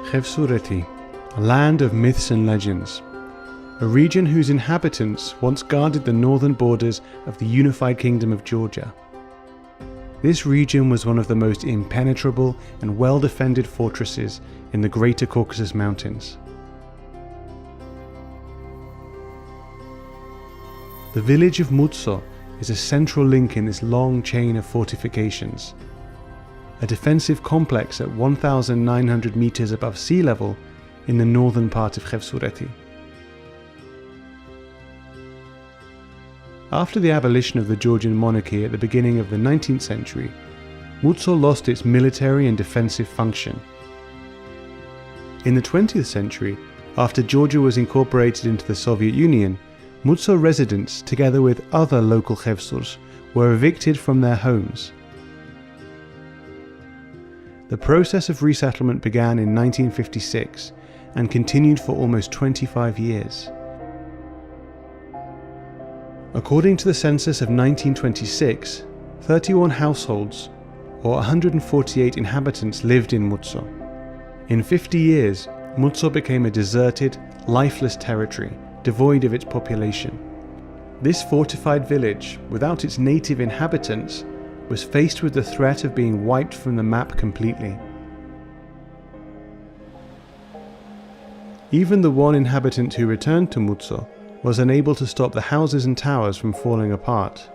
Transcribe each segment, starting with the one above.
Kafkasya'daki, a land of myths and legends. A region whose inhabitants once guarded the northern borders of the unified kingdom of Georgia. This region was one of the most impenetrable and well-defended fortresses in the Greater Caucasus Mountains. The village of Mutso is a central link in this long chain of fortifications. A defensive complex at 1,900 meters above sea level in the northern part of Kafkasya'daki. After the abolition of the Georgian monarchy at the beginning of the 19th century, Mutso lost its military and defensive function. In the 20th century, after Georgia was incorporated into the Soviet Union, Mutso residents, together with other local Khevsurs, were evicted from their homes. The process of resettlement began in 1956 and continued for almost 25 years. According to the census of 1926, 31 households, or 148 inhabitants, lived in Mutso. In 50 years, Mutso became a deserted, lifeless territory, devoid of its population. This fortified village, without its native inhabitants, was faced with the threat of being wiped from the map completely. Even the one inhabitant who returned to Mutso was unable to stop the houses and towers from falling apart.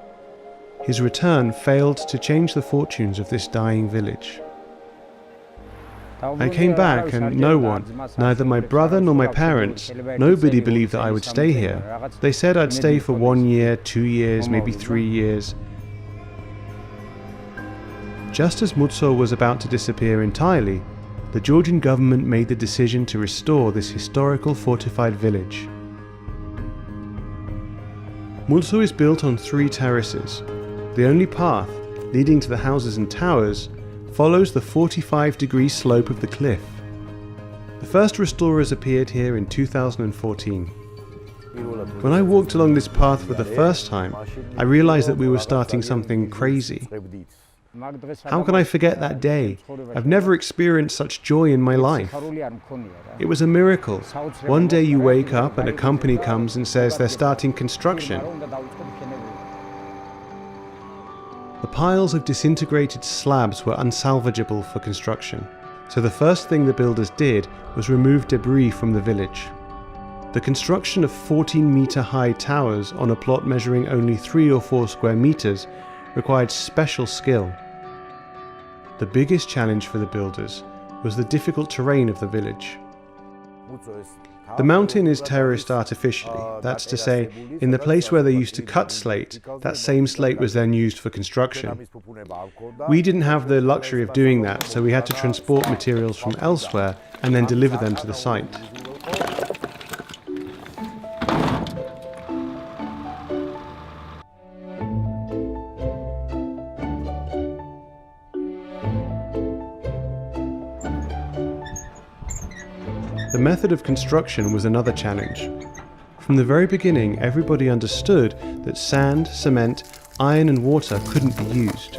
His return failed to change the fortunes of this dying village. I came back and no one, neither my brother nor my parents, nobody believed that I would stay here. They said I'd stay for 1 year, 2 years, maybe 3 years. Just as Mutso was about to disappear entirely, the Georgian government made the decision to restore this historical fortified village. Mutso is built on 3 terraces. The only path, leading to the houses and towers, follows the 45-degree slope of the cliff. The first restorers appeared here in 2014. When I walked along this path for the first time, I realized that we were starting something crazy. How can I forget that day? I've never experienced such joy in my life. It was a miracle. One day you wake up and a company comes and says they're starting construction. The piles of disintegrated slabs were unsalvageable for construction, so the first thing the builders did was remove debris from the village. The construction of 14-meter-high towers on a plot measuring only 3 or 4 square meters required special skill. The biggest challenge for the builders was the difficult terrain of the village. The mountain is terraced artificially, that's to say, in the place where they used to cut slate, that same slate was then used for construction. We didn't have the luxury of doing that, so we had to transport materials from elsewhere and then deliver them to the site. The method of construction was another challenge. From the very beginning, everybody understood that sand, cement, iron and water couldn't be used.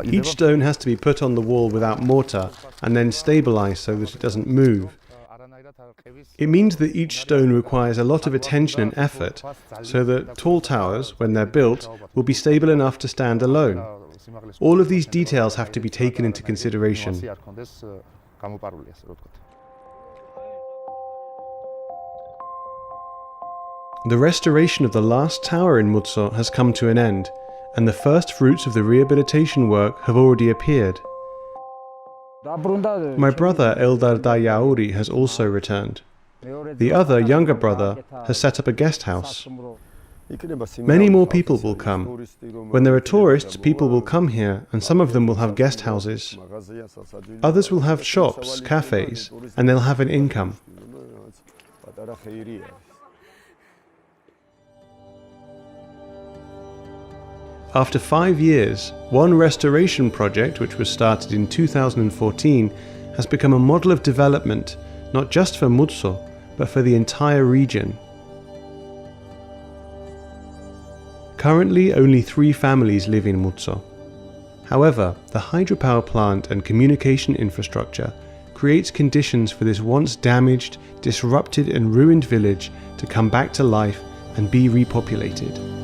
Each stone has to be put on the wall without mortar and then stabilized so that it doesn't move. It means that each stone requires a lot of attention and effort, so that tall towers, when they're built, will be stable enough to stand alone. All of these details have to be taken into consideration. The restoration of the last tower in Mutso has come to an end, and the first fruits of the rehabilitation work have already appeared. My brother Eldar Dayauri has also returned. The other, younger brother, has set up a guest house. Many more people will come. When there are tourists, people will come here, and some of them will have guest houses. Others will have shops, cafes, and they'll have an income. After 5 years, one restoration project, which was started in 2014, has become a model of development, not just for Mutso, but for the entire region. Currently, only 3 families live in Mutso. However, the hydropower plant and communication infrastructure creates conditions for this once damaged, disrupted and ruined village to come back to life and be repopulated.